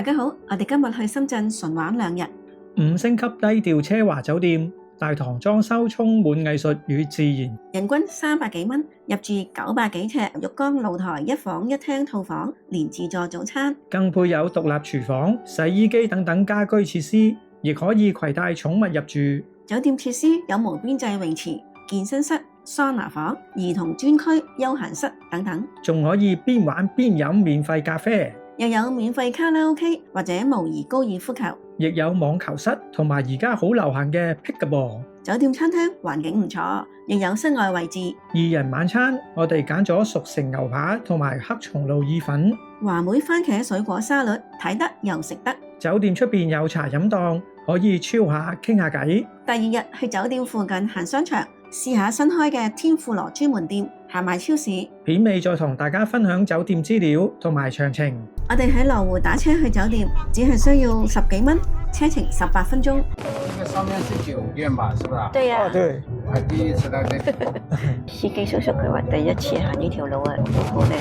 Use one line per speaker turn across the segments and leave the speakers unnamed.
大家好，我哋今日去深圳純玩2日
，5星級低調奢華酒店，大堂裝修充滿藝術與自然，
人均300幾蚊，入住900幾尺浴缸露台1房1廳套房，連自助早餐，
更配有獨立廚房、洗衣機等等家居設施，亦可以攜帶寵物入住。
酒店設施有無邊際泳池、健身室、桑拿房、兒童專區、休閒室等等，
仲可以邊玩邊飲免費咖啡，
又有免費卡拉 OK 或者模擬高爾夫球，
亦有網球室同埋而家好流行嘅 Pickleball。
酒店餐廳環境唔錯，亦有室外位置。
2人晚餐，我哋揀咗熟成牛扒同埋黑松露意粉，
華妹番茄水果沙律，睇得又食得。
酒店出邊有茶飲檔，可以超下傾下偈。
第2日去酒店附近行商場，試下新開嘅天婦羅專門店，行埋超市。
片尾再同大家分享酒店資料同埋詳情。
我哋喺羅湖打車去酒店，只係需要10幾蚊，車程18分鐘。
這個上面是酒店吧，是吧？
對呀、
對。
我第一次到這裡。
司機叔叔佢話第一次行呢條路啊，好靚。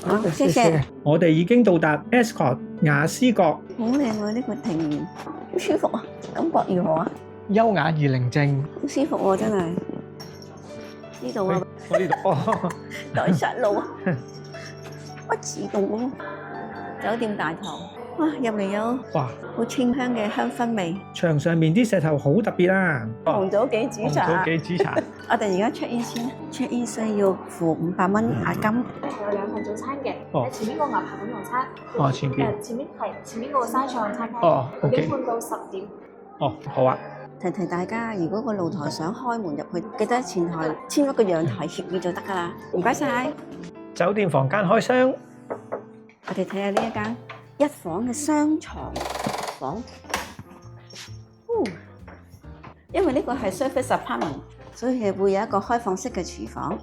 好，謝謝。
我哋已經到達 Ascot 雅思閣，
好靚喎，呢個庭園，好舒服啊，感覺如何啊？
優雅而寧靜。
好舒服喎，真係。呢度啊，
我呢度哦，
代實路啊，不自動啊。酒店大堂，哇，入嚟有
哇，
好清香嘅香薰味。
牆上面啲石頭好特別啊！
紅棗杞子茶。
紅棗杞子茶。
我哋而家 check in 先 ，check in 需要付500蚊押金。
有2份早餐嘅，
哦
前面個牛排館用餐，
哦，前邊。
前面個山上餐廳，
哦
9
，OK。
點半到10點。
哦，好啊。
提提大家，如果個露台想開門入去，記得前台簽一個陽台協議就得㗎啦。唔該晒。
酒店房間開箱，
我哋睇下呢一間1房嘅雙床房。因為呢個係 service apartment，所以會有一個開放式嘅廚房，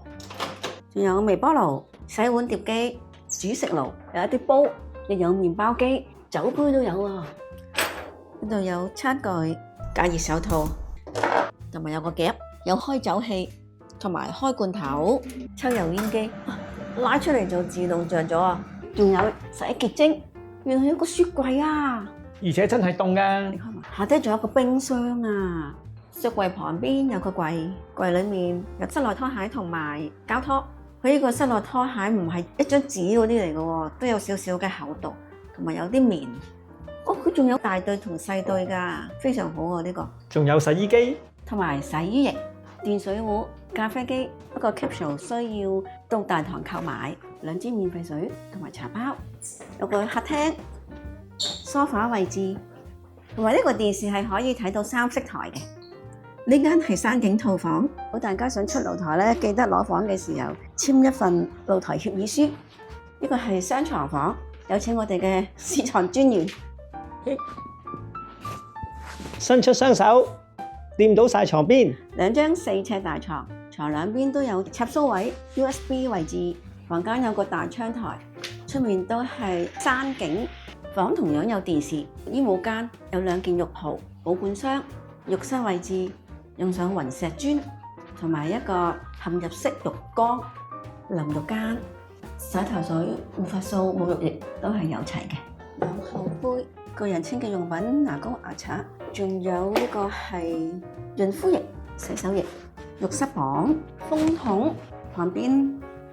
仲有微波爐、洗碗碟機、煮食爐，有一啲煲，亦有麵包機、酒杯都有啊。呢度有餐具、隔熱手套，同埋有個夾，有開酒器同埋開罐頭、抽油煙機，拉出嚟就自動着咗啊！仲有洗潔精，原來有個雪櫃啊！
而且真係凍㗎。
下低仲有個冰箱啊！雪櫃旁邊有個櫃，櫃裡面有室內拖鞋同埋膠拖。佢呢個室內拖鞋唔係一張紙嗰啲嚟嘅喎，都有少少嘅厚度，同埋有啲棉。哦，佢仲有大對同細對㗎，非常好啊！呢個
仲有洗衣機，
同埋洗衣液、電水壺、咖啡機。不過 capsule 需要到大堂購買2支免費水同埋茶包。有個客廳、梳化位置，同埋呢個電視係可以睇到3色台嘅。呢間係山景套房，如果大家想出露台咧，記得攞房嘅時候簽一份露台協議書。呢個係雙床房，有請我哋嘅市場專員。
伸出雙手，掂到晒床邊。
2張4尺大床，床兩邊都有插蘇位、USB 位置。房間有個大窗台，出面都係山景。房同樣有電視，衣帽間有2件浴袍、保管箱、浴室位置用上雲石磚，同埋一個嵌入式浴缸、淋浴間、洗頭水、護髮素、沐浴液都係有齊嘅。有後杯、個人清潔用品、牙膏、牙刷，仲有呢個係潤膚液、洗手液、浴室磅、風筒，旁邊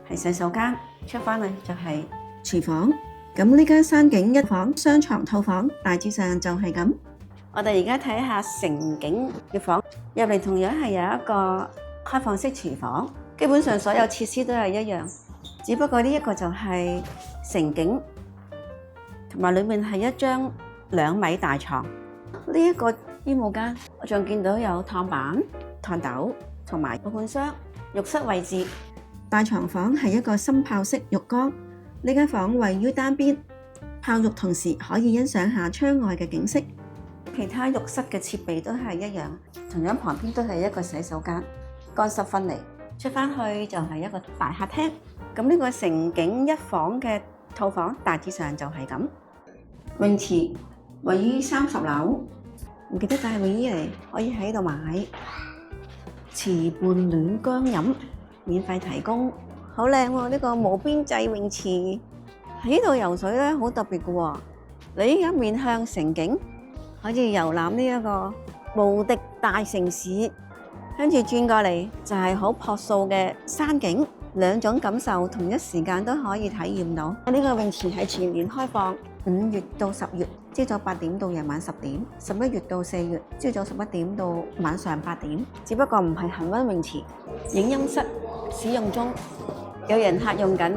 係洗手間，出返嚟就係廚房。咁呢間山景1房雙床套房大致上就係咁。我哋而家睇下城景嘅房，入嚟同樣係有一個開放式廚房，基本上所有設施都係一樣，只不過呢一個就係城景，同埋裏面係一張2米大床。呢一個衣帽間，我仲見到有燙板、燙斗同埋保管箱。浴室位置，大床房係一個深泡式浴缸。呢間房位於單邊，泡浴同時可以欣賞下窗外嘅景色。其他浴室嘅設備都係一樣，同樣旁邊都係一個洗手間，乾濕分離。出返去就係一個大客廳。咁呢個城景1房嘅套房大致上就係咁。泳池位於30樓，唔記得帶泳衣嚟，可以喺度買。池畔暖薑飲免費提供。好靚喎！呢個無邊際泳池，喺呢度游水咧好特別嘅喎，你而家面向城景，好似遊覽呢一個無敵大城市，跟住轉過嚟就係好樸素嘅山景，兩種感受同一時間都可以體驗到。呢個泳池係全年開放，5月到10月，朝早8點到夜晚10點；11月到4月，朝早11點到晚上8點。只不過唔係恆溫泳池，影音室使用中，有人客用緊，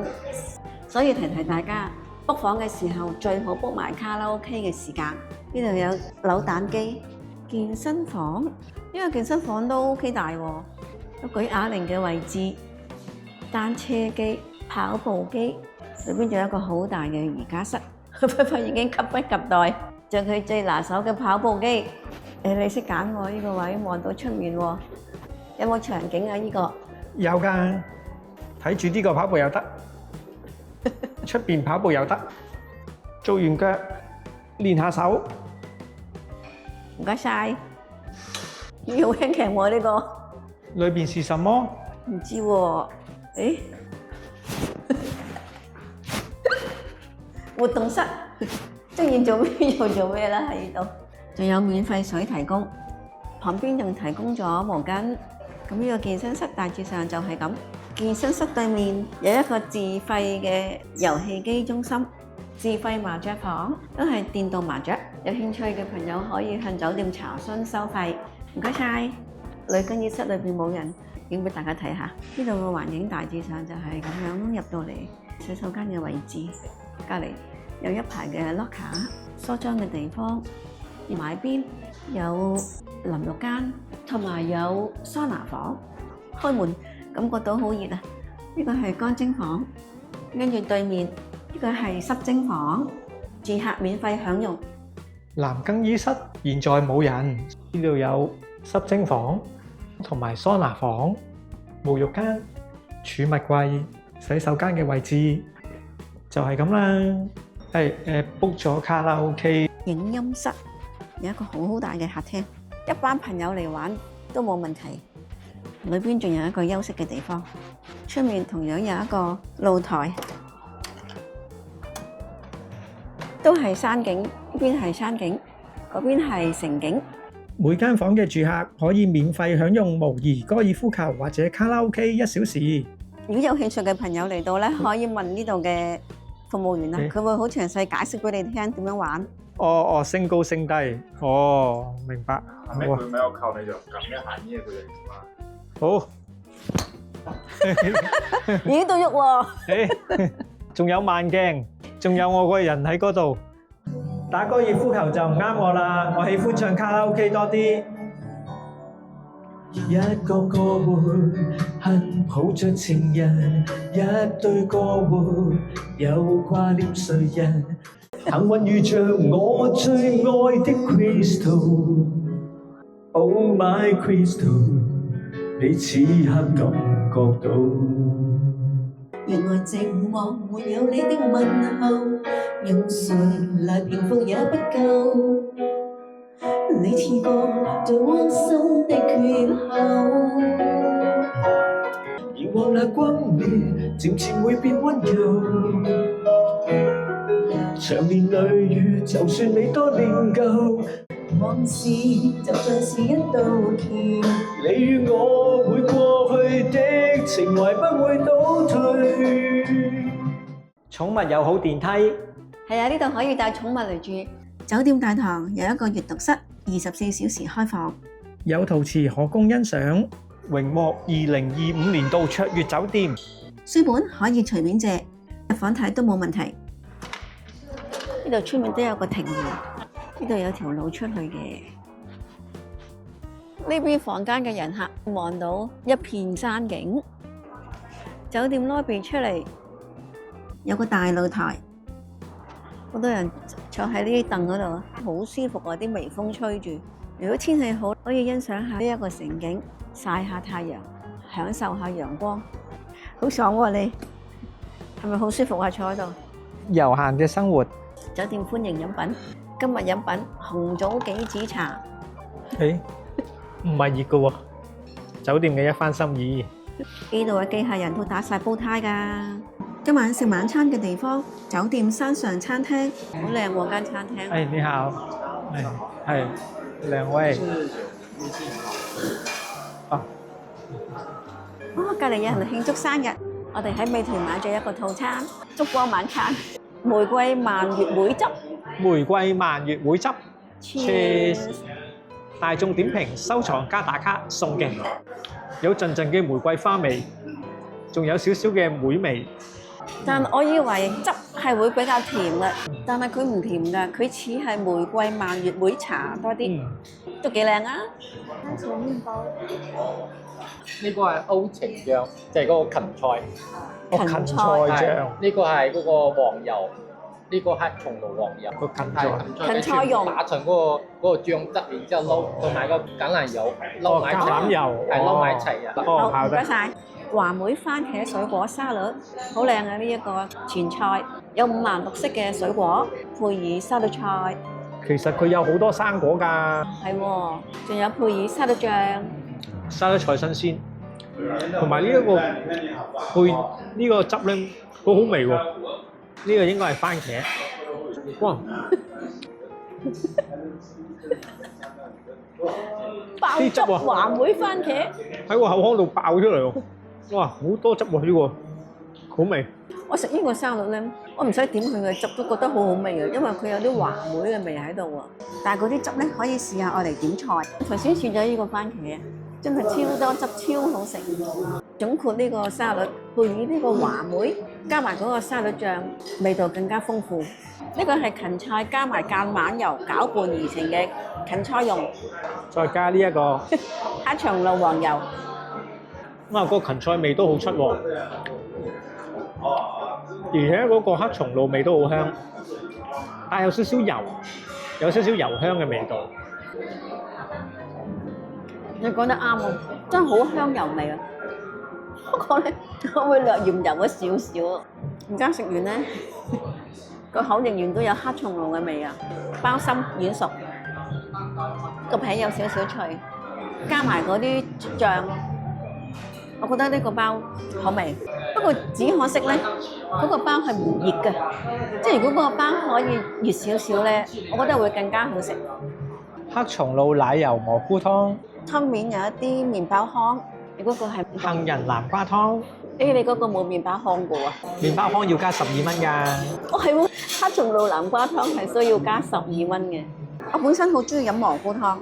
所以提提大家 book 房嘅時候最好 book 埋卡拉 OK 嘅時間。呢度有扭蛋機、健身房，呢個健身房都 OK 大喎，有舉啞鈴嘅位置、單車機、跑步機，裏邊仲有一個好大嘅瑜伽室。菲菲已經急不及待，就佢最拿手嘅跑步機。你識揀喎，呢個位望到出面喎，有冇場景啊？呢個
有㗎，睇住呢個跑步又得，出邊跑步又得，做完腳練下手。
唔該晒，呢好輕騎喎呢個。
裏邊是什麼？
唔知喎，誒活動室，中意做咩就做咩啦喺呢度。仲有免費水提供，旁邊仲提供咗毛巾。咁呢個健身室大致上就係咁。健身室對面有一個自費嘅遊戲機中心、自費麻雀房，都係電動麻雀。有興趣嘅朋友可以向酒店查詢收費。唔該晒。女更衣室裏邊冇人，影俾大家睇下。呢度嘅環境大致上就係咁樣入到嚟洗手間嘅位置，隔離有一排嘅 locker 梳妝嘅地方，埋邊有淋浴間同埋有桑拿房。開門感覺到好熱啊！呢個係乾蒸房，跟住對面呢個係濕蒸房，住客免費享用。
男更衣室現在冇人，呢度有濕蒸房同埋桑拿房、沐浴間、儲物櫃、洗手間嘅位置就係咁啦。book 咗卡拉 OK。
影音室有一個好大嘅客廳，一班朋友嚟玩都冇問題。裏邊仲有一個休息嘅地方，出面同樣有一個露台，都係山景，呢邊係山景，嗰邊係城景。
每間房嘅住客可以免費享用模擬高爾夫球或者卡拉 OK 1小時。
如果有興趣嘅朋友嚟到咧，可以問呢度嘅服務員啊，佢會好詳細解釋俾你聽點樣玩。
升高升低，明白。
沒有靠那種擀面行業嗰啲嘛。
好，
咦都喐喎！
仲有慢鏡，仲有我個人喺嗰度。打高爾夫球就唔啱我啦，我喜歡唱卡拉 OK 多啲。一個個會恨抱着情人，一對個會有掛念誰人。幸運遇着我最愛的 Crystal，Oh my Crystal， 你此刻感覺到。
原來寂寞沒有你的問候，用誰來平復也不夠。你似個最窩心的缺口，
而往那轟烈漸漸會變溫柔。長年累月，就算你多練夠，
往事就像是一道橋。
你與我會過去的情懷不會倒退。寵物有好電梯，
係啊，呢度可以帶寵物嚟住。酒店大堂有一個閱讀室，24小時開放，
有陶瓷可供欣賞，榮獲2025年度卓越酒店。
書本可以隨便借，入房睇都冇問題。呢度出面都有個庭園，呢度有條路出去嘅。呢邊房間嘅人客望到一片山景，酒店 lobby 出嚟有個大露台，好多人坐喺呢啲凳嗰度，好舒服啊！啲微風吹住，如果天氣好，可以欣賞下呢一個城景，曬下太陽，享受下陽光，好爽喎！你係咪好舒服啊？坐喺度，
悠閒嘅生活。
酒店歡迎飲品，今日飲品紅棗杞子茶。
唔係熱嘅喎，酒店嘅一番心意。
呢度嘅機械人都打晒煲呔㗎。今晚食晚餐嘅地方，酒店山上餐廳，好靚喎間餐廳。
哎，你好，係兩位。啊，
哦，隔離有人慶祝生日，我哋喺美團買咗一個套餐，燭光晚餐，玫瑰蔓越莓汁。
玫瑰蔓越莓汁
Cheers
大眾點評收藏加打卡送嘅，有陣陣嘅玫瑰花味，仲有少少嘅莓味。
但我以為汁係會比較甜嘅，但係佢唔甜㗎，佢似係玫瑰蔓越莓茶多啲，都幾靚啊！
番茄麵包，
呢個係歐芹醬，即係嗰個芹菜。
芹菜醬，
呢個係嗰個黃油，呢個黑松露黃油。
個芹
係
菜，
芹菜蓉
打成嗰個醬汁，然之後撈同埋個橄欖油，撈埋一齊，
橄欖油，
係撈埋一齊啊！
哦，
好，
好的。
唔該晒。話梅番茄水果沙律，好靚啊！呢一個前菜有五顏六色嘅水果，配以沙律菜，
其實佢有好多生果㗎，
係喎，仲有配以沙律醬。
沙律菜新鮮，同埋呢一個配呢個汁咧，好好味喎。呢個應該係番茄，哇！
爆汁
啲汁啊
話梅番茄，
喺個口腔度爆出嚟喎，哇！好多汁喎呢個，好味。
我食呢個沙律咧，我唔使點佢嘅汁都覺得好好味啊，因為佢有啲話梅嘅味喺度喎。但係嗰啲汁咧可以試下我嚟點菜。頭先試咗呢個番茄，真係超多汁，超好食。總括呢個沙律，配以呢個話梅，加埋嗰個沙律醬，味道更加豐富。呢個係芹菜加埋橄欖油攪拌而成嘅芹菜蓉，
再加呢一個，
黑松露黃油。
哇！個芹菜味都好出喎，而且嗰個黑松露味都好香，但有少少油，有少少油香嘅味道。
你講得啱喎，真係好香油味啊！不過咧，我會略嫌油咗少少。而家食完咧，個口仍然都有黑松露嘅味啊！包心軟熟，個皮有少少脆，加埋嗰啲醬，我覺得呢個包好味。不過只可惜咧，嗰個包係唔熱嘅，即係如果嗰個包可以熱少少咧，我覺得會更加好食。
黑松露奶油蘑菇湯，
湯面有一啲麵包糠，你嗰個係
杏仁南瓜湯，
你嗰個冇麵包糠嘅喎。
麵包湯要加12蚊㗎。
哦係喎，黑松露南瓜湯係需要加12蚊嘅。我本身好中意飲蘑菇湯，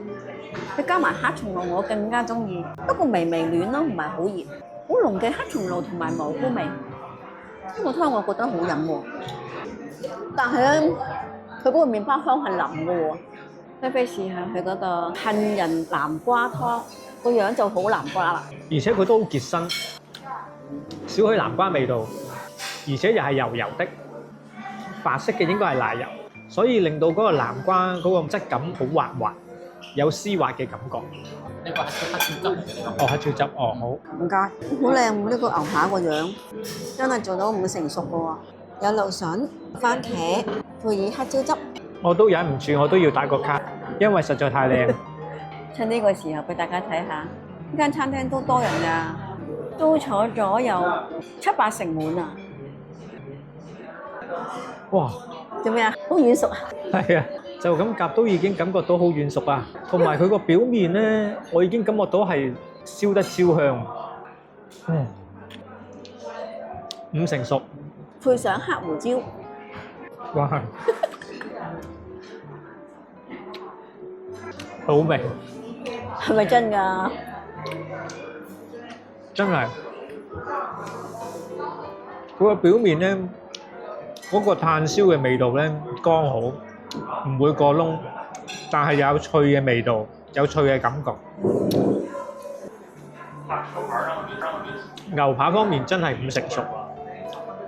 佢加埋黑松露我更加中意。不過微微暖咯，唔係好熱，好濃嘅黑松露同埋蘑菇味。呢個湯我覺得好飲喎，但係咧佢嗰個麵包糠係腍嘅喎。菲菲試下佢嗰個杏仁南瓜湯，個樣就好南瓜啦。
而且佢都好結身，少許南瓜味道，而且又係油油的，白色嘅應該係奶油，所以令到嗰個南瓜嗰個質感好滑滑，有絲滑嘅感覺。
呢個係黑椒汁嚟嘅呢
哦，黑椒汁，哦好。
唔該，好靚喎！呢個牛扒個樣真係做到5成熟嘅喎，有蘆筍、番茄，配以黑椒汁。
我都忍唔住，我都要打個卡，因為實在太靚。
趁呢個時候俾大家睇下，呢間餐廳都多人㗎，都坐咗有7-8成滿啊！
哇！
做咩啊？好軟熟啊！
係啊，就咁夾都已經感覺到好軟熟啊，同埋佢個表面咧，我已經感覺到係燒得焦香。5成熟。
配上黑胡椒。
哇！好味，
係咪真㗎？
真係。佢個表面咧，嗰個炭燒嘅味道咧剛好，唔會過燶，但係有脆嘅味道，有脆嘅感覺。牛扒方面真係5成熟。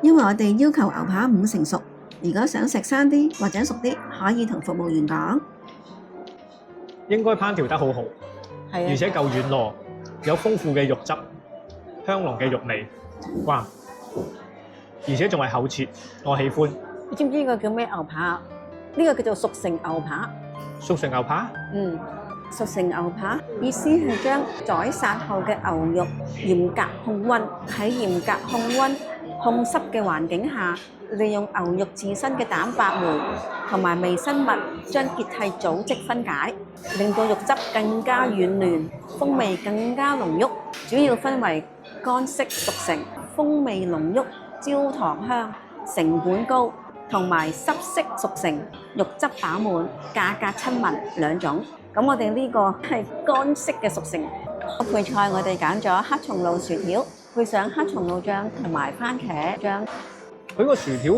因為我哋要求牛扒5成熟，如果想食生啲或者熟啲，可以同服務員講。
應該烹調得好好，
係
而且夠軟糯，有豐富嘅肉汁，香濃嘅肉味，哇！而且仲係厚切，我喜歡。
你知唔知呢個叫咩牛扒？呢個叫做熟成牛扒。
熟成牛扒？
熟成牛扒意思係將宰殺後嘅牛肉嚴格控溫，喺嚴格控溫控濕嘅環境下，利用牛肉自身嘅蛋白酶同埋微生物將結締組織分解，令到肉汁更加軟嫩，風味更加濃郁。主要分為乾式熟成、風味濃郁、焦糖香、成本高同埋濕式熟成、肉汁飽滿、價格親民兩種。咁我哋呢個係乾式嘅熟成。配菜我哋揀咗黑松露薯條，配上黑松露醬同埋番茄醬。
佢個薯條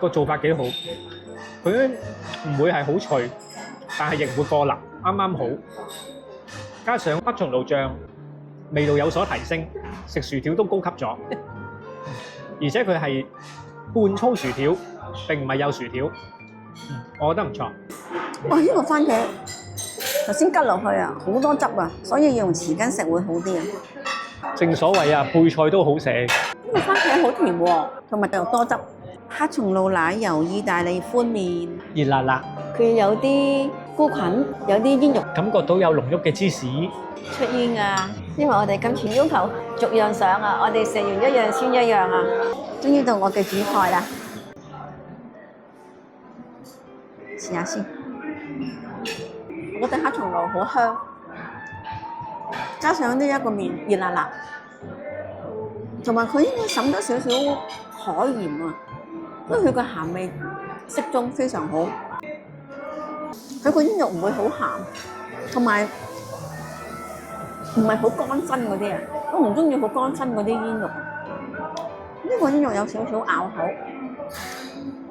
個做法幾好，佢咧唔會係好脆，但係亦唔會過腍，啱啱好。加上黑松露醬，味道有所提升，食薯條都高級咗。而且佢係半粗薯條，並唔係幼薯條。我覺得唔錯。
哇！呢個番茄頭先吉落去啊，好多汁啊，所以要用匙羹食會好啲啊。
正所謂啊，配菜都好食。
呢個番茄好甜喎，同埋又多汁。黑松露奶油意大利寬麵，
熱辣辣，
佢有啲菇菌，有啲煙肉
感覺到有濃郁嘅芝士。
出煙啊！因為我哋今次要求逐樣上啊，我哋食完一樣先一樣啊。終於到我嘅主菜啦，試下先。我覺得黑松露好香，加上呢一個麵熱辣辣，同埋佢應該滲咗少少海鹽啊，所以佢個鹹味適中，非常好。佢個煙肉唔會好鹹，同埋唔係好乾身嗰啲啊，我唔中意好乾身嗰啲煙肉。呢個煙肉有少少咬口，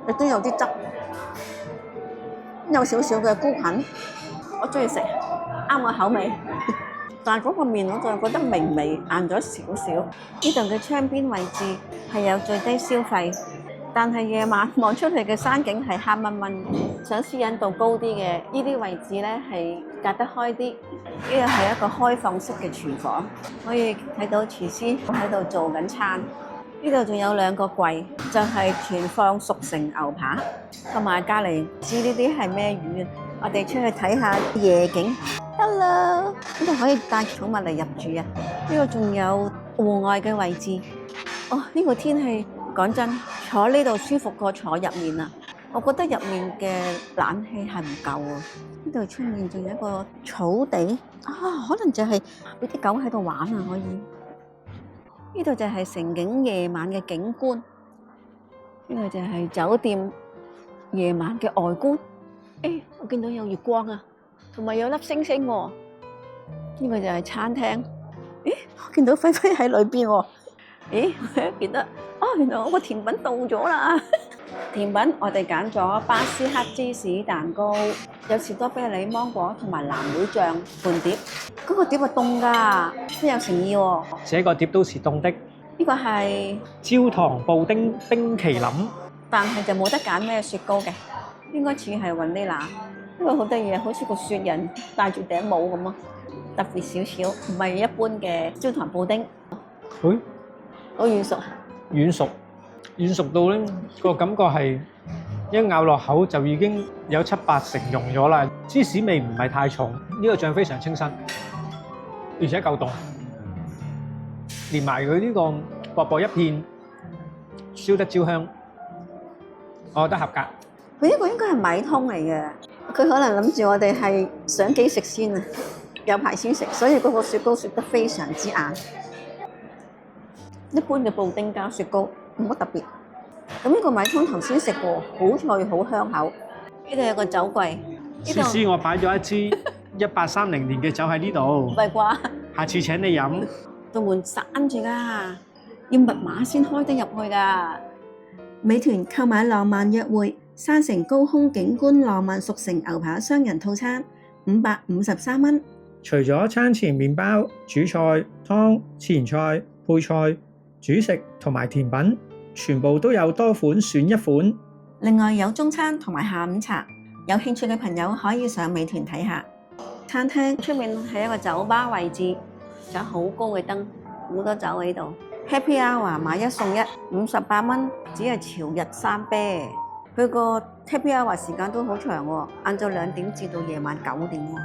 亦都有啲汁，有少少嘅菇菌。我中意食，啱我口味。但係嗰個麵我就覺得微微硬咗少少。呢度嘅窗邊位置係有最低消費，但係夜晚望出去嘅山景係黑蚊蚊。想私隱度高啲嘅呢啲位置咧係隔得開啲。呢個係一個開放式嘅廚房，可以睇到廚師喺度做緊餐。呢度仲有兩個櫃，就係存放熟成牛扒，同埋隔離唔知呢啲係咩魚。我哋出去睇下夜景。Hello， 呢度可以帶寵物嚟入住啊！呢個仲有戶外嘅位置。哦，呢個天氣講真，坐呢度舒服過坐入面啊！我覺得入面嘅冷氣係唔夠啊！呢度出面仲有一個草地啊，可能就係俾啲狗喺度玩啊！可以。呢度就係城景夜晚嘅景觀。呢個就係酒店夜晚嘅外觀。誒，我見到有月光啊，同埋有粒星星喎。呢個就係餐廳。咦，我見到輝輝喺裏邊喎。咦，我見得哦，原來我個甜品到咗啦。甜品我哋揀咗巴斯克芝士蛋糕，有士多啤梨、芒果同埋藍莓醬半碟。嗰個碟係凍㗎，都有誠意喎。
這個碟都是凍的。
呢個係
焦糖布丁冰淇淋，
但係就冇得揀咩雪糕嘅。應該似係雲呢拿，因為好得意，好似個雪人戴住頂帽咁啊，特別少少，唔係一般嘅焦糖布丁。
誒，
好軟熟，
軟熟到咧個感覺係一咬落口就已經有7-8成溶咗啦。芝士味唔係太重，呢個醬非常清新，而且夠凍，連埋佢呢個薄薄一片燒得焦香，我覺得合格。
佢呢個應該係米通嚟嘅，佢可能諗住我哋係上機食先啊，有排先食，所以嗰個雪糕雪得非常之硬。一般嘅布丁加雪糕冇乜特別。咁呢個米通頭先食過，好脆好香口。呢度有個酒櫃，
思思，我擺咗一支1830年嘅酒喺呢度，
唔係啩？
下次請你飲。
道門閂住㗎，要密碼先開得入去㗎。美團購買浪漫約會山城高空景觀浪漫熟成牛扒雙人套餐553蚊。
除咗餐前麵包、主菜、湯、前菜、配菜、主食同埋甜品，全部都有多款選一款。
另外有中餐同埋下午茶，有興趣嘅朋友可以上美團睇下。餐廳出面係一個酒吧位置，有好高嘅燈，好多酒喺度。Happy Hour 買一送一，58蚊，只係朝日三啤。佢個 Happy Hour 時間都好長喎，晏晝2點至到夜晚9點喎。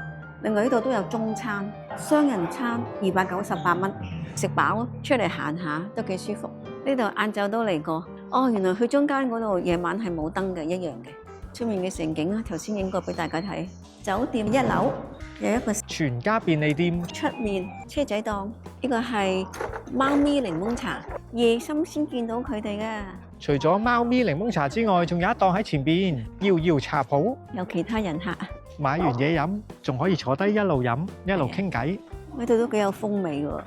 另外呢度都有中餐，雙人餐298蚊，食飽出嚟行下都幾舒服。呢度晏晝都嚟過。哦，原來佢中間嗰度夜晚係冇燈嘅，一樣嘅。出面嘅城景啊，頭先影過俾大家睇。酒店一樓有一個
全家便利店，
出面車仔檔，呢個係貓咪檸檬茶，夜深先見到佢哋嘅。
除咗貓咪檸檬茶之外，仲有一檔喺前邊，搖搖茶鋪，
有其他人客啊，
買完嘢飲，仲可以坐低一路飲一路傾偈。
呢度都幾有風味喎，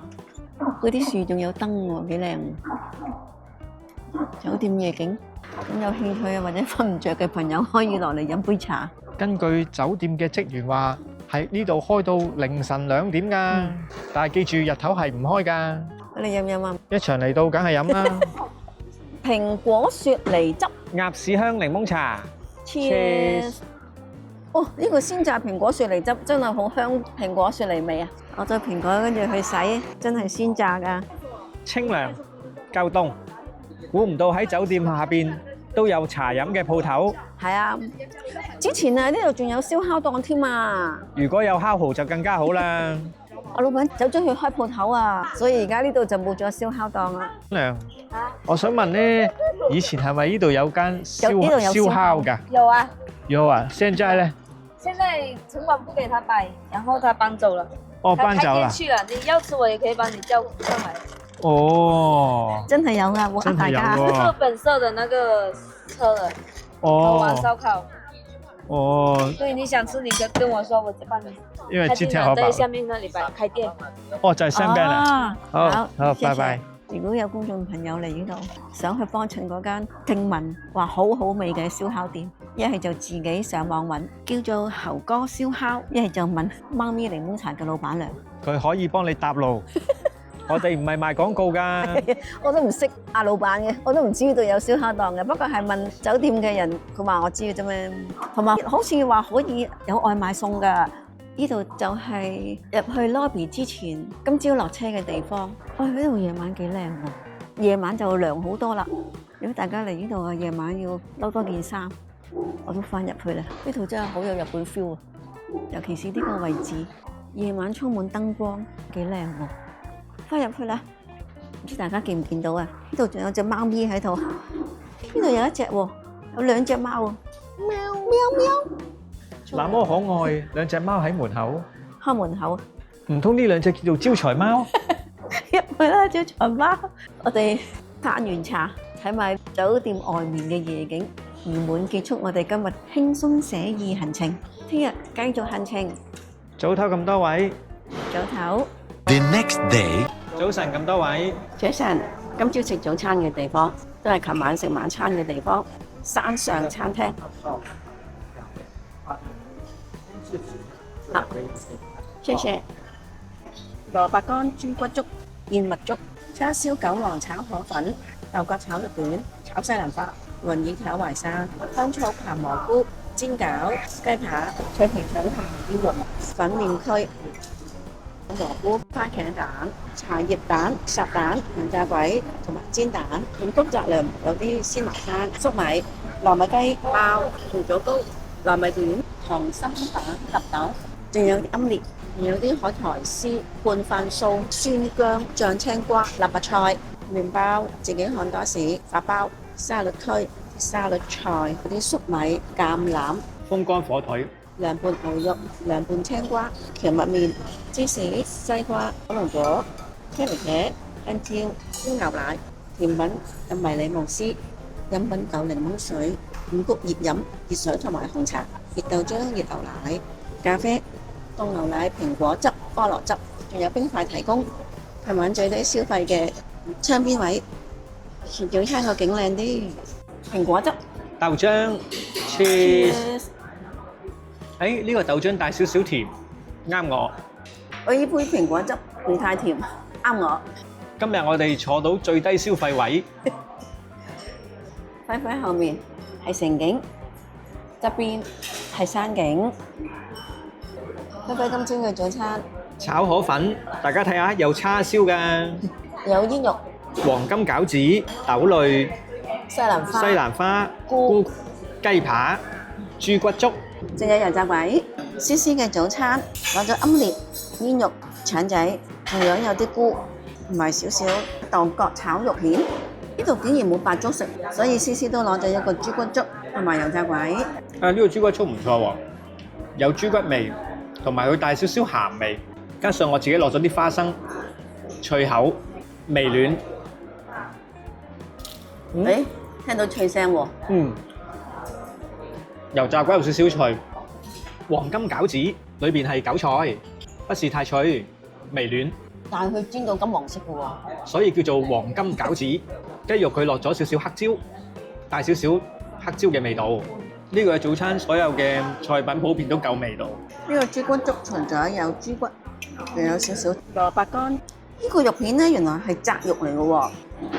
嗰啲樹仲有燈喎，幾靚。酒店夜景，咁有興趣啊或者瞓唔着嘅朋友可以落嚟飲杯茶。
根據酒店嘅職員話，喺呢度開到凌晨2點㗎，但係記住日頭係唔開㗎。
你飲唔飲啊？
一場嚟到梗係飲啦。
蘋果雪梨汁
鴨屎香檸檬茶
，Cheers！哦，呢個鮮榨蘋果雪梨汁真係好香，蘋果雪梨味啊！攞咗蘋果跟住去洗，真係鮮榨㗎。
清涼夠凍，估唔到喺酒店下邊都有茶飲嘅鋪頭。
係啊，之前啊呢度仲有燒烤檔添啊！
如果有烤蠔就更加好啦。
我老闆走咗去開鋪頭啊，所以而家呢度就冇咗燒烤檔啦。
涼，我想問咧，以前係咪呢度有間燒烤㗎？
有啊，
有啊，現在咧？
現在城管不給他擺，然後他搬走了。
哦，搬走啦。
他開店去了，你要吃我也可以幫你叫上來。
哦，
真係有啊，哇！
真係有
大家
喎。
坐本色的那個車的，
哦
玩燒烤。
哦，
所以你想吃，你可以跟我說，我幫你
因為
開
今天好飽。
店了，在下面那裡擺開店。
哦，就係上邊啦。
好，
好，
謝謝
拜拜。
如果有公眾朋友嚟呢度，想去幫襯嗰間聽聞話好好味嘅燒烤店，一係就自己上網揾，叫做猴哥燒烤，一係就問貓咪檸檬茶嘅老闆娘。
佢可以幫你搭路。我哋唔係賣廣告㗎。
我都唔識阿老闆嘅，我都唔知呢度有燒烤檔嘅，不過係問酒店嘅人，佢話我知嘅啫咩。同埋好似話可以有外賣送㗎。呢度就係入去 lobby 之前，今朝落車嘅地方。哇！呢度夜晚幾靚喎，夜晚就涼好多啦。如果大家嚟呢度啊，夜晚要攞多件衫，我都翻入去啦。呢度真係好有日本 feel 啊，尤其是呢個位置，夜晚充滿燈光，幾靚喎。翻入去啦，唔知大家見唔見到啊？呢度仲有隻貓咪喺度，呢度有一隻喎，有兩隻貓喎，喵喵喵。
那麼可愛，兩隻貓喺門口。
開門口，
唔通呢兩隻叫做招財貓？
入去啦，招財貓。我哋嘆完茶，睇埋酒店外面嘅夜景，圓滿結束我哋今日輕鬆寫意行程。聽日繼續行程，
早唞咁多位，
早唞。
The next day，
早晨咁多位。
早晨，今朝食早餐嘅地方，都係琴晚食晚餐嘅地方，山上餐廳。好，謝謝。蘿蔔乾豬骨粥、燕麥粥、叉燒韭黃炒河粉、豆角炒肉卷、炒西蘭花、雲耳炒淮山、香醋鹹蘑菇、煎餃、雞扒、脆皮腸同埋啲肉、粉麵區、蘑菇、番茄蛋、茶葉蛋、烚蛋、羊炸鬼同埋煎蛋。五穀雜糧有啲鮮麻餐、粟米、糯米雞、包、紅棗糕、糯米卷、溏心蛋、揼豆，仲有啲奄列，仲有啲海苔絲、拌飯素、酸薑、醬青瓜、臘八菜、麵包，自己看多士、法包、沙律區、沙律菜，嗰啲粟米、橄欖、
風乾火腿、
涼拌牛肉、涼拌青瓜、蕎麥麵、芝士、西瓜、火龍果、茄喱茄、香蕉、燒牛奶、甜品有迷你慕斯、飲品有檸檬水、五穀熱飲、熱水同埋紅茶、熱豆漿、熱牛奶、咖啡、凍牛奶、蘋果汁、菠蘿汁，仲有冰塊提供。琴晚最低消費嘅窗邊位，食早餐個景靚啲，蘋果汁。
豆漿、cheese。誒，呢個豆漿帶少少甜，啱我。
我呢杯蘋果汁唔太甜，啱我。
今日我哋坐到最低消費位，
輝輝後面係城景，側邊係山景。輝輝今朝嘅早餐
炒河粉，大家睇下有叉燒㗎，
有煙肉、
黃金餃子、豆類、
西蘭花、
西蘭花、菇、雞扒、豬骨粥，
仲有羊雜鬼。絲絲嘅早餐攞咗奄列、煙肉、腸仔，同樣有啲菇，同埋少少豆角炒肉片。呢呢度竟然冇白粥食，所以思思都攞咗一個豬骨粥同埋油炸鬼。
呢個豬骨粥唔錯喎，有豬骨味，同埋佢帶少少鹹味，加上我自己落咗啲花生，脆口微嫩。
誒，聽到脆聲喎。
油炸鬼有少少脆，黃金餃子裏邊係韭菜，不是太脆，微嫩，
但係佢煎到金黃色嘅喎。
所以叫做黃金餃子。雞肉佢落咗少少黑椒，帶少少黑椒嘅味道。呢個係早餐所有嘅菜品普遍都夠味道。
呢個豬骨粥除咗有豬骨，仲有少少蘿蔔乾。呢個肉片咧原來係窄肉嚟嘅喎，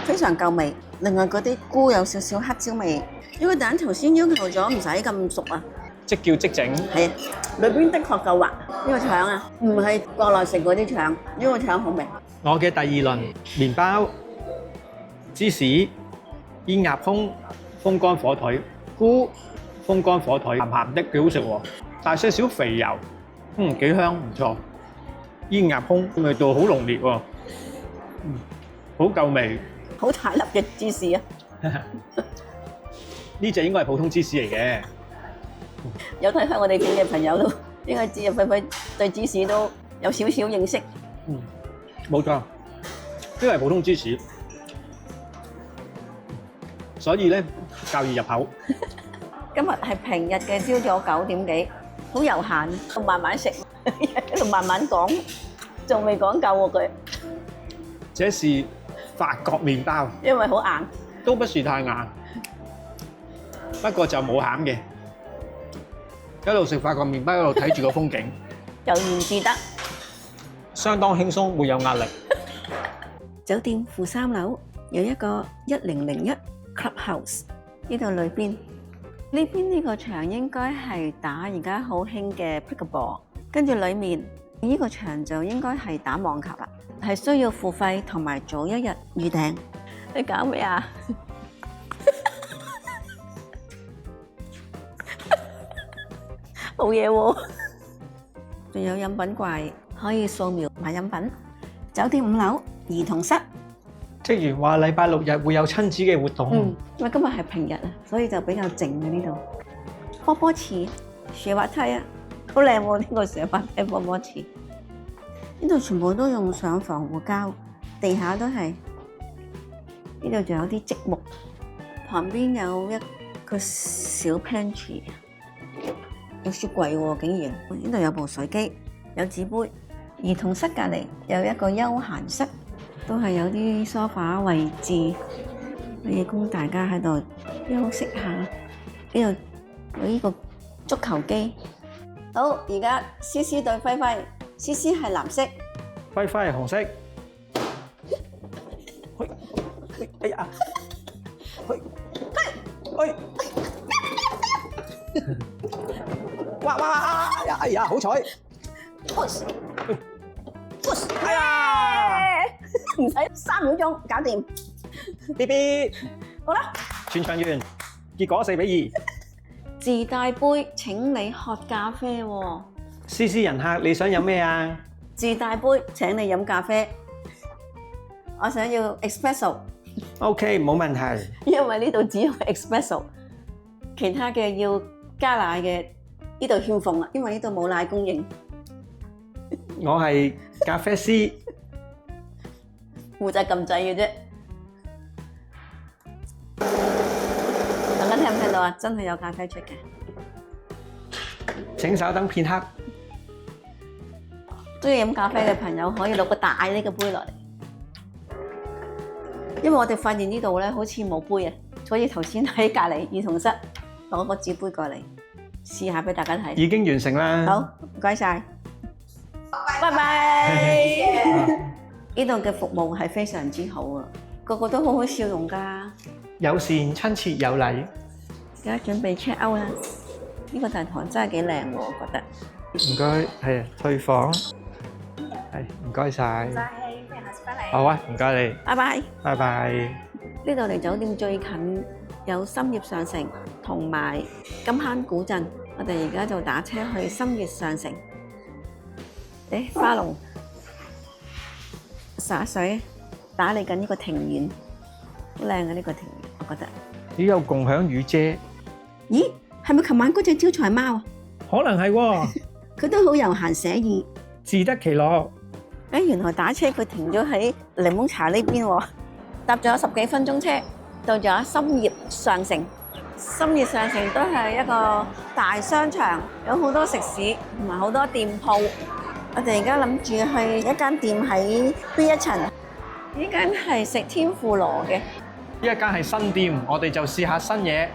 非常夠味。另外嗰啲菇有少少黑椒味。呢個蛋頭先要求咗唔使咁熟啊，
即叫即整。
係啊，裏邊的確夠滑。呢個腸啊，唔係國內食嗰啲腸，呢個腸好味。
我嘅第二輪麵包、芝士、煙鴨胸、風乾火腿、菇、風乾火腿，鹹鹹的幾好食喎，帶些少肥油，幾香唔錯。煙鴨胸味道好濃烈喎，好夠味。
好大粒嘅芝士啊！
呢隻應該係普通芝士嚟嘅。
有睇開我哋片嘅朋友都應該知啊，輝輝對芝士都有少少認識。
冇錯，呢個係普通芝士，所以咧較易入口。
今日係平日嘅朝早9點幾，好悠閒，仲慢慢食，一路慢慢講，仲未講夠喎佢。
這是法國麵包，
因為好硬，
都不是太硬，不過就冇餡嘅。一路食法國麵包，一路睇住個風景，
又唔至得。
相當輕鬆，沒有壓力。
酒店負3樓有一個1001 Clubhouse， 呢度裏邊呢邊呢個場應該係打而家好興嘅 Pickleball， 跟住裏面呢個場就應該係打網球啦，係需要付費同埋早1日預訂。你搞咩啊？冇嘢喎，仲有飲品櫃可以掃描買飲品。酒店5樓兒童室。
職員話禮拜6日會有親子嘅活動。
因為今日係平日啊，所以就比較靜嘅呢度。波波池、雪滑梯啊，好靚喎！呢個雪滑梯波波池，呢度全部都用上防護膠，地下都係。呢度仲有啲積木，旁邊有一個小 pantry， 有雪櫃喎，竟然！呢度有部水機，有紙杯。兒童室隔離有一個休閒室，都係有啲梳化位置，可以供大家喺度休息下。呢度有呢個足球機。好，而家思思對輝輝，思思係藍色，
輝輝係紅色。哎呀！哇！哎呀！好彩！
push， 哎呀，唔使3秒鐘搞掂。
B B，
好啦，
全場完，結果4-2。
自帶杯請你喝咖啡喎。
思思人客，你想飲咩啊？
自帶杯請你飲咖啡，我想要 espresso。OK，
冇問題。
因為呢度只有 espresso， 其他嘅要加奶嘅呢度欠奉啦，因為呢度冇奶供應。
我係咖啡師，
負責撳掣嘅啫。大家聽唔聽到啊？真係有咖啡出嘅。
請稍等片刻。
中意飲咖啡嘅朋友可以攞個大呢個杯落嚟，因為我哋發現呢度咧好似冇杯啊，所以頭先喺隔離兒童室攞個紙杯過嚟試下俾大家睇。
已經完成啦。
好，唔該晒。拜拜。呢度嘅服務係非常之好啊，個個都好好笑容㗎。
友善、親切、有禮。
而家準備 check out 啦。呢個大堂真係幾靚喎，我覺得。
唔該，係啊，退房。係，唔該晒。
唔該，歡迎下次翻嚟。
好啊，唔該你。
拜拜。
拜拜。
呢度離酒店最近有深業上城同埋金坑古鎮，我哋而家就打車去深業上城。花龍灑水打理緊呢個庭園，好靚啊！呢個庭園，我覺得。
只有共享雨遮，
咦，係咪琴晚嗰隻招財貓啊？
可能係喎，
佢都好悠閒寫意。
自得其樂。
原來打車佢停咗喺檸檬茶呢邊喎，搭咗10幾分鐘車，到咗深業上城。深業上城都係一個大商場，有好多食肆同埋好多店鋪。我哋而家諗住去一間店喺邊一層？呢間係食天婦羅嘅，
呢一間係新店，我哋就試下新嘢。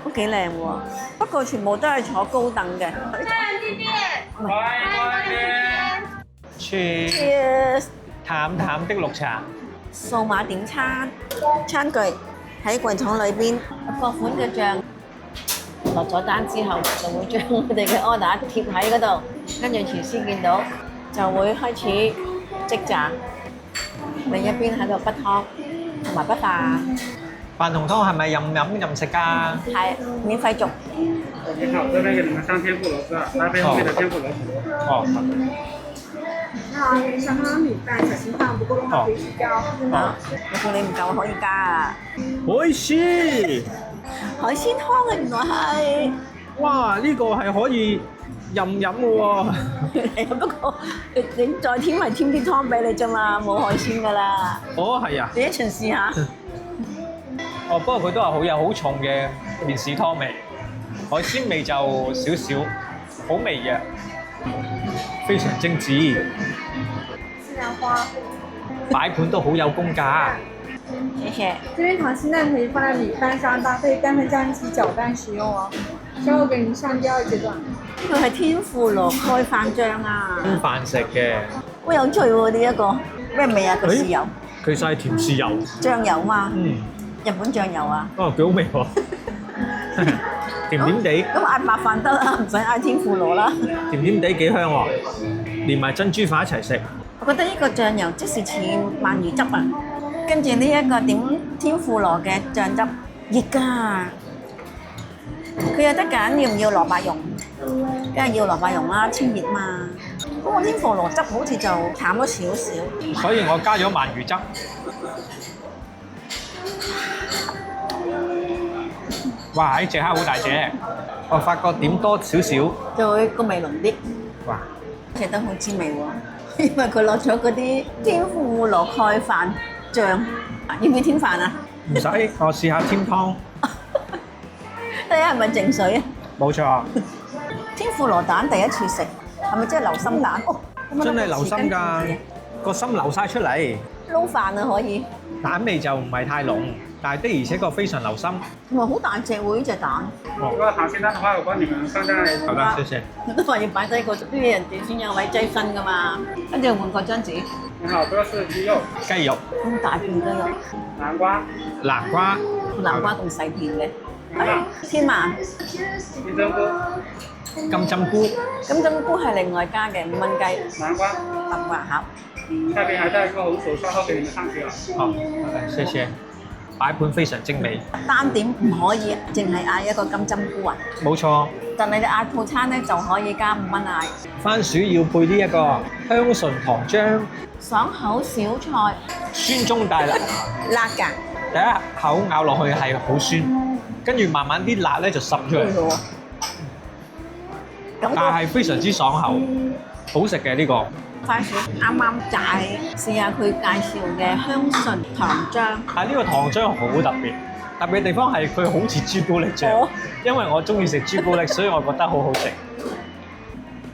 都幾靚喎。不過全部都係坐高凳嘅。Cheers！
淡淡的綠茶，
數碼點餐，餐具喺櫃桶裏邊，各款嘅醬落咗單之後，就會將我哋嘅 order 貼喺嗰度，跟住廚師見到就會開始即炸。另一邊喺度滗湯同埋滗飯，
飯同湯係咪任飲任食㗎？
係免費續。
你好，这边给你们上天婦羅是吧？那邊後面的天婦羅。
哦，好的。
你好，上湯米飯小心飯不夠的話可以去加。
好，如果你唔夠可以加啊。
海鮮，
海鮮湯啊，原來係。
哇！呢個係可以任飲嘅喎。
不過你再添係添啲湯俾你啫嘛，冇海鮮㗎啦。
哦，係啊。
你一場試下。
哦，不過佢都係有好重嘅麵豉湯味，海鮮味就少少，好微嘅，非常精緻。
西蘭花，
擺盤都好有功架。
謝謝。
這邊溏心蛋可以放在米飯上，搭配乾粉醬一起攪拌食用哦。稍後給您上第二階段。
呢個係天婦羅蓋飯醬啊！
蒸飯食嘅，
好有趣喎！呢一個咩味啊？個豉油、
其實係甜豉油。
醬油嘛，
嗯，
日本醬油啊。
哦，幾好味喎，甜甜地，
咁嗌白飯得啦，唔使嗌天婦羅啦。
甜甜地幾香喎，連埋珍珠飯一齊食。
我覺得呢個醬油即係似鰻魚汁啊，跟住呢一個點天婦羅嘅醬汁熱㗎，佢有得揀要唔要蘿蔔蓉，梗係要蘿蔔蓉啦，清熱嘛。不過天婦羅汁好似就淡咗少少。
所以我加咗鰻魚汁。哇！呢隻蝦好大隻，我發覺點多少少，
就會個味濃啲，
哇！
食得好滋味喎。因為佢落咗嗰啲天婦羅蓋飯醬，要唔要添飯啊？
唔使，我試下添湯。
睇下係咪淨水啊？
冇錯，
天婦羅蛋第一次食，係咪真係流心蛋？哦，
真係流心㗎，個心流晒出嚟。
撈飯啊可以，
蛋味就唔係太濃，但係的而且確非常流心。
同埋好大隻喎呢隻蛋。
如果溏心蛋的話，我幫你們放在。
好的，謝謝。
我都話要擺低個啲人哋先有位擠分㗎嘛，跟住換個張紙。
你好，這個是雞肉。
雞肉、
咁大片都有，
南瓜。
南瓜、
南瓜咁細片嘅。天麻、
金針菇。
金針菇、
金針菇係另外加嘅5蚊雞。
南瓜。
南瓜盒。
下邊還帶一個紅薯，稍後給你們上去了。
好，謝謝。擺盤非常精美。
單點唔可以，淨係嗌一個金針菇啊！
冇錯，
但係你嗌套餐咧就可以加5蚊嗌。
番薯要配呢一個香醇糖漿，
爽口小菜，
酸中帶辣。
辣㗎。
第一口咬落去係好酸，跟住慢慢啲辣咧就滲出嚟，但係非常之爽口，好食嘅呢個。
番薯啱啱炸，試下佢介紹嘅香醇糖漿。
但係呢個糖漿好特別，特別嘅地方係佢好似朱古力醬，因為我中意食朱古力，所以我覺得好好食。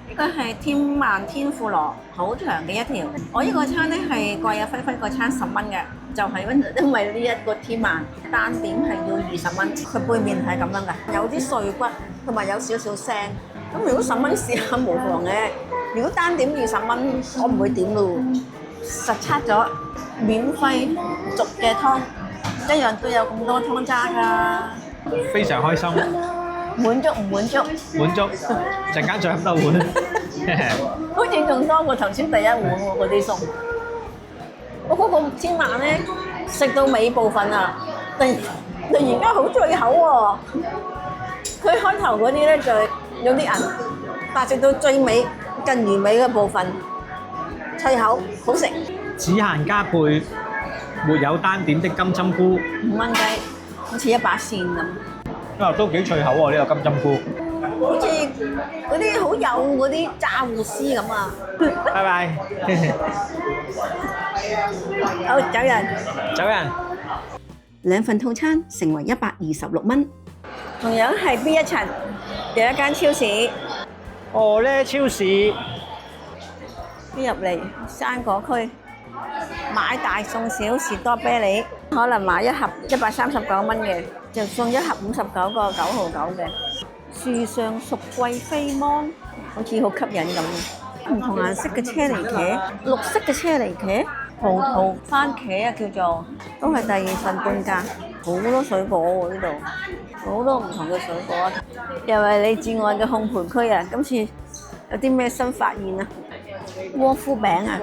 呢個係天鰻天婦羅，好長嘅一條。我呢個餐咧係貴啊，輝輝個餐10蚊嘅，就係因為呢一個天鰻單點係要20蚊，佢背面係咁樣嘅，有啲碎骨同埋有少少腥。咁如果10蚊試下無妨嘅，如果單點20蚊，我唔會點咯。實測咗免費續嘅湯，一樣都有咁多湯渣㗎。
非常開心，
滿足唔滿足？
滿足，陣間再飲多碗。
好似仲多過頭先第一碗喎嗰啲餸。我嗰個天鰻咧，食到尾部分啊，突然間好脆口喎。佢開頭嗰啲咧就有啲韌，但食到最尾近魚尾嘅部分，脆口好食。
只限加倍沒有單點的金針菇，
5蚊雞，好似一把扇咁，
啊都幾脆口喎呢個金針菇。
好似嗰啲好幼嗰啲炸芋絲咁啊！
拜拜，
好，走人。
走人。
兩份套餐成為126蚊，同樣係 B 一層，有一間超市。
哦咧，超市
一入嚟生果區，買大送小士多啤梨，可能買一盒139蚊嘅，就送一盒59個9毫9嘅。樹上熟貴妃芒，好似好吸引咁。唔同顏色嘅車厘茄，綠色嘅車厘茄，葡萄番茄啊叫做，都係第2份半價。好多水果喎呢度，好多唔同嘅水果啊！又係你至愛嘅烘焙區啊！今次有啲咩新發現啊？窩夫餅啊，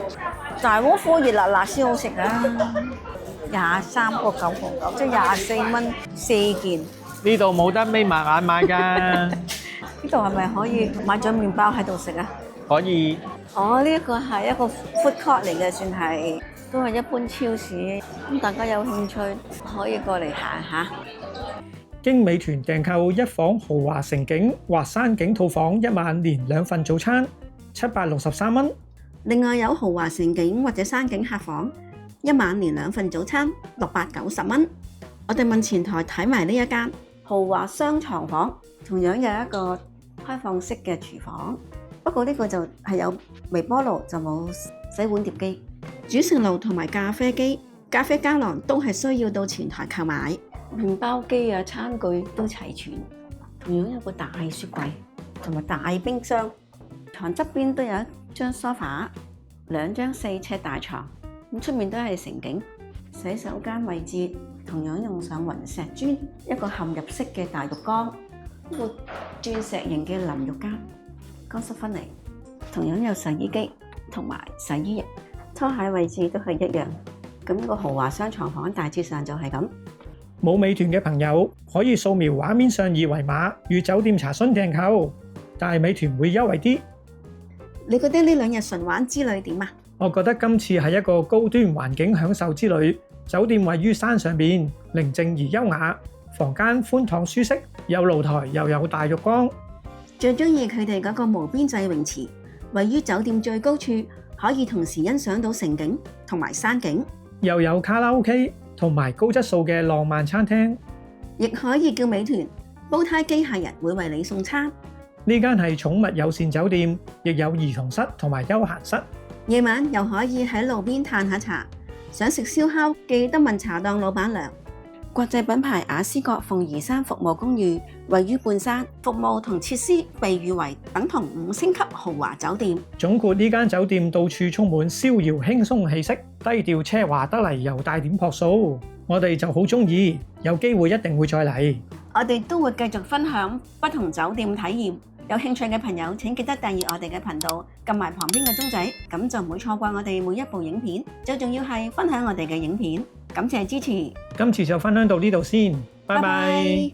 大窩夫熱辣辣先好食啊！23個9毫9，即係24蚊4件。
呢度冇得眯埋眼買㗎，
呢度係咪可以買咗麵包喺度食啊？
可以。
哦，呢一個係一個 food court 嚟嘅，算係都係一般超市。咁大家有興趣可以過嚟行下。
經美團訂購一房豪華城景或山景套房1晚連2份早餐，763蚊。
另外有豪華城景或者山景客房1晚連2份早餐，690蚊。我哋問前台睇埋呢一間豪華雙床房，同樣有一個開放式嘅廚房，不過呢個就係有微波爐，就冇洗碗碟機。煮食爐同埋咖啡機、咖啡膠囊都係需要到前台購買。麵包機啊、餐具都齊全，同樣有個大雪櫃同埋大冰箱。床側邊都有一張梳化，2張4尺大床。咁出面都係城景。洗手間位置同樣用上雲石磚，一個嵌入式嘅大浴缸，一個鑽石型嘅淋浴間，乾濕分離。同樣有洗衣機同埋洗衣液，拖鞋位置都係一樣。咁個豪華雙床房大致上就係咁。
冇美團嘅朋友可以掃描畫面上2維碼與酒店查詢訂購，但係美團會優惠啲。
你覺得呢2日純玩之旅點啊？
我覺得今次係一個高端環境享受之旅。酒店位於山上邊，寧靜而優雅，房間寬敞舒適，有露台又有大浴缸。
最中意佢哋嗰個無邊際泳池，位於酒店最高處，可以同時欣賞到城景同埋山景，
又有卡拉 OK 同埋高質素嘅浪漫餐廳。
亦可以叫美團煲呔機械人會為你送餐。
呢間係寵物友善酒店，亦有兒童室同埋休閒室。
夜晚又可以喺路邊嘆下茶。想食燒烤，記得問茶檔老闆娘。國際品牌雅思閣鳳儀山服務公寓位於半山，服務同設施被譽為等同5星級豪華酒店。
總括呢間酒店到處充滿逍遙輕鬆氣息，低調奢華得嚟又帶點樸素，我哋就好中意，有機會一定會再嚟。
我哋都會繼續分享不同酒店體驗。有興趣嘅朋友請記得訂閱我哋嘅頻道，撳埋旁邊嘅鐘仔，咁就唔會錯過我哋每一部影片。最重要係分享我哋嘅影片，感謝支持。
今次就分享到呢度先，拜拜。